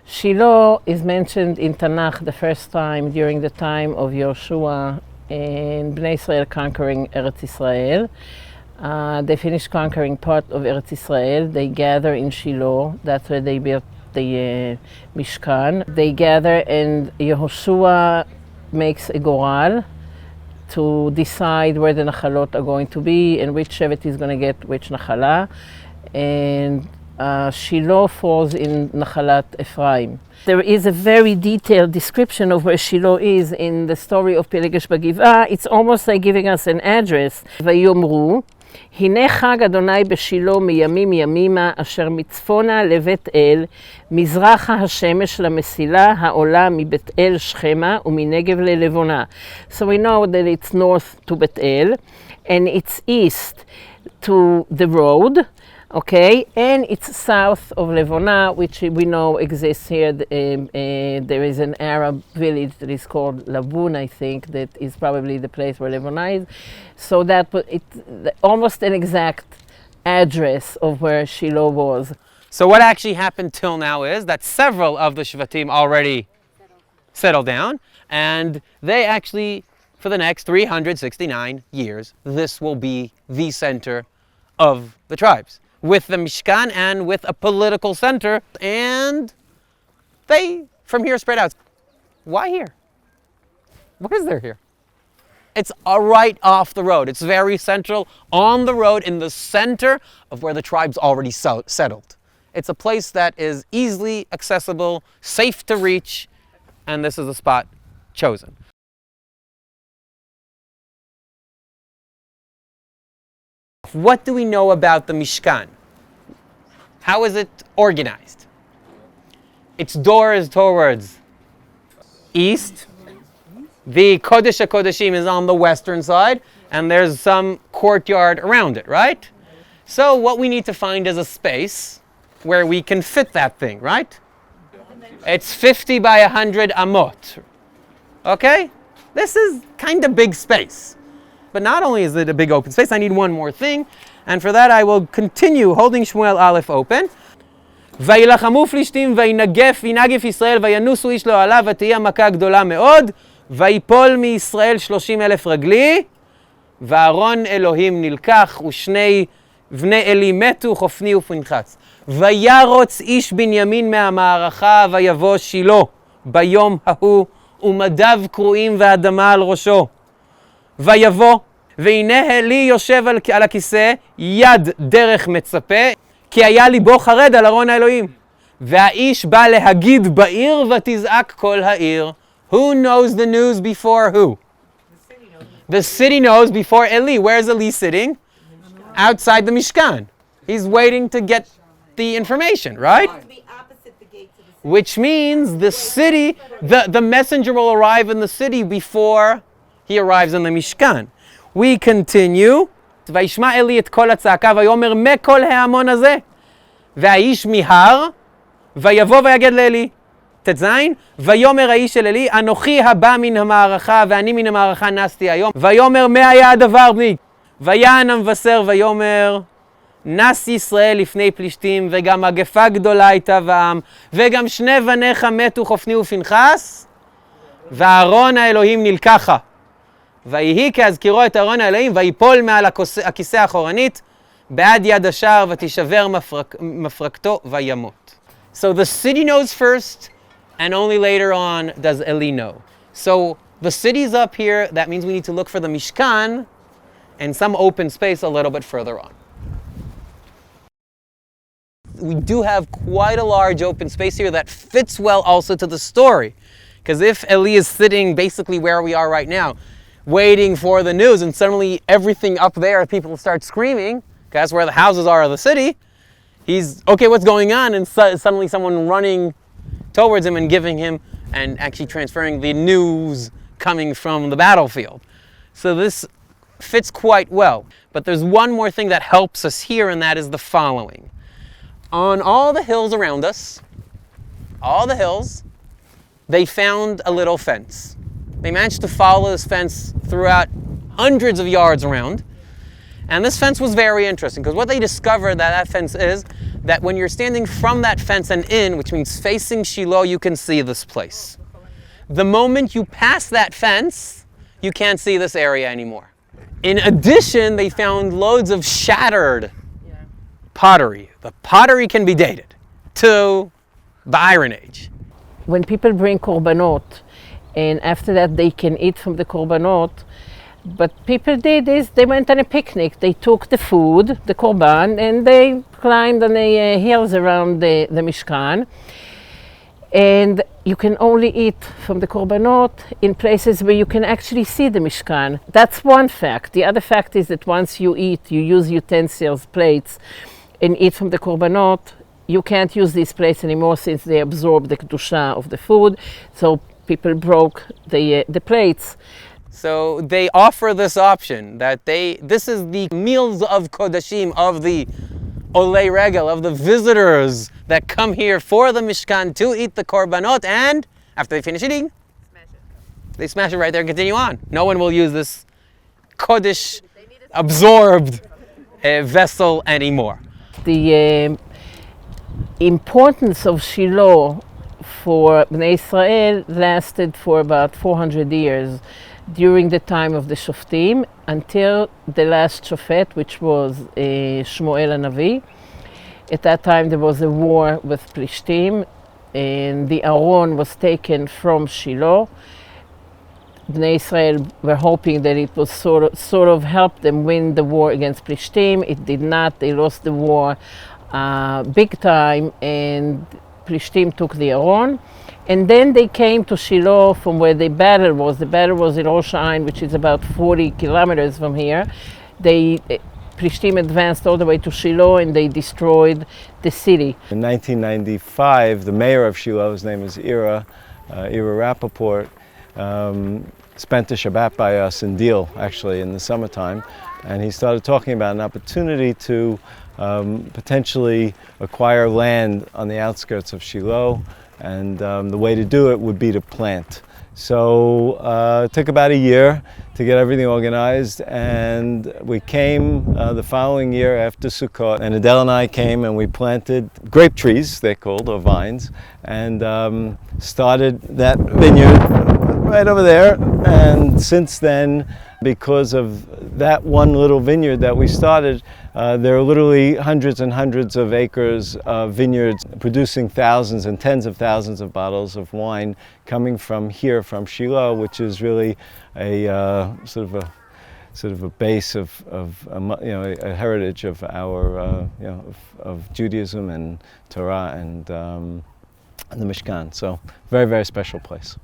Shiloh is mentioned in Tanach the first time during the time of Yoshua and Bnei Israel conquering Eretz Israel. They finished conquering part of Eretz Israel. They gather in Shiloh. That's where they built the Mishkan. They gather and Yehoshua makes a goral to decide where the Nachalot are going to be and which Shevet is going to get which Nachala. And Shiloh falls in Nachalat Ephraim. There is a very detailed description of where Shiloh is in the story of Pelegesh Bagivah. It's almost like giving us an address. ויאמרו, הנה חג אדוני בשילה מימים ימימה, אשר מצפונה לבית אל, מזרחה השמש למסילה העולה מבית אל שכמה ומנגב ללבונה. So we know that it's north to Bet El, and it's east to the road. Okay, and it's south of Levona, which we know exists here. There is an Arab village that is called Labun, I think, that is probably the place where Levona is. So that it's almost an exact address of where Shiloh was. So what actually happened till now is that several of the Shvatim already settled down, and they actually, for the next 369 years, this will be the center of the tribes, with the Mishkan and with a political center, and they, from here, spread out. Why here? What is there here? It's right off the road. It's very central, on the road, in the center of where the tribes already settled. It's a place that is easily accessible, safe to reach, and this is the spot chosen. What do we know about the Mishkan? How is it organized? Its door is towards east. The Kodesh HaKodeshim is on the western side, and there's some courtyard around it, right? So what we need to find is a space where we can fit that thing, right? It's 50 by 100 amot. Okay? This is kind of big space. But not only is it a big open space, I need one more thing. And for that I will continue holding Shmuel Aleph open. וילחמו פלישתים וינגף ישראל וינוסו איש לא עליו ותהיה מכה גדולה מאוד ויפול מישראל 30,000 רגלי וארון אלוהים נלקח ושני בני אלי מתו חופני ופנחס וירוץ איש בנימין מהמערכה ויבוא שילה ביום ההוא ומדיו קרועים ואדמה על ראשו ויבוא והנה אלי יושב על הכיסא יד דרך מצפה כי היה ליבו חרד על ארון האלוהים והאיש בא להגיד בעיר ותזעק כל העיר. Who knows the news before who? The city knows before Eli. Where's Eli sitting? Outside the Mishkan. He's waiting to get the information, right? Which means the city, the messenger will arrive in the city before he arrives in the Mishkan. We continue. וישמע אלי את כל הצעקה ויאמר מה כל ההמון הזה והאיש מיהר ויבוא ויגד לאלי ט"ז ויאמר האיש אל אלי אנוכי הבא מן המערכה ואני מן המערכה נסתי היום ויאמר מה היה הדבר בני ויען המבשר ויאמר נס ישראל לפני פלישתים וגם מגפה גדולה הייתה בעם וגם שני בניך מתו חופני ופנחס וארון האלוהים נלקחה ויהי כהזכירו את ארון האלוהים ויפול מעל הכיסא האחורנית בעד יד השער ותישבר מפרקתו וימות. So the city knows first and only later on does Eli know. So the city's up here, that means we need to look for the Mishkan and some open space a little bit further on. We do have quite a large open space here that fits well also to the story. Because if Eli is sitting basically where we are right now, waiting for the news, and suddenly everything up there, people start screaming, because that's where the houses are of the city, he's, okay, what's going on? And suddenly someone running towards him and giving him, and actually transferring the news coming from the battlefield. So this fits quite well. But there's one more thing that helps us here, and that is the following. On all the hills around us, all the hills, they found a little fence. They managed to follow this fence throughout hundreds of yards around. And this fence was very interesting because what they discovered that fence is that when you're standing from that fence and in, which means facing Shiloh, you can see this place. The moment you pass that fence, you can't see this area anymore. In addition, they found loads of shattered pottery. The pottery can be dated to the Iron Age. When people bring korbanot, and after that they can eat from the korbanot, but people did is they went on a picnic. They took the food, the korban, and they climbed on the hills around the Mishkan. And you can only eat from the korbanot in places where you can actually see the Mishkan. That's one fact. The other fact is that once you eat, you use utensils, plates, and eat from the korbanot, you can't use these plates anymore since they absorb the kedusha of the food. So people broke the plates. So they offer this option that this is the meals of Kodashim, of the Olei Regel, of the visitors that come here for the Mishkan to eat the korbanot, and after they finish eating, they smash it right there and continue on. No one will use this Kodesh absorbed vessel anymore. The importance of Shiloh for Bnei Israel lasted for about 400 years during the time of the Shoftim until the last Shofet, which was Shmuel HaNavi. At that time there was a war with Plishtim, and the Aron was taken from Shiloh. Bnei Israel were hoping that it would sort of help them win the war against Plishtim. It did not. They lost the war big time, and Plishtim took the Aron. And then they came to Shiloh from where the battle was. The battle was in Rosh Ain, which is about 40 kilometers from here. Plishtim advanced all the way to Shiloh and they destroyed the city. In 1995, the mayor of Shiloh, his name is Ira Rappaport, spent a Shabbat by us in Deal, actually, in the summertime. And he started talking about an opportunity to potentially acquire land on the outskirts of Shiloh. And the way to do it would be to plant. So it took about a year to get everything organized, and we came the following year after Sukkot, and Adele and I came and we planted grape trees, they're called, or vines, and started that vineyard right over there. And since then, because of that one little vineyard that we started, there are literally hundreds and hundreds of acres of vineyards producing thousands and tens of thousands of bottles of wine coming from here, from Shiloh, which is really a sort of a base of a heritage of our of Judaism and Torah and the Mishkan. So very, very special place.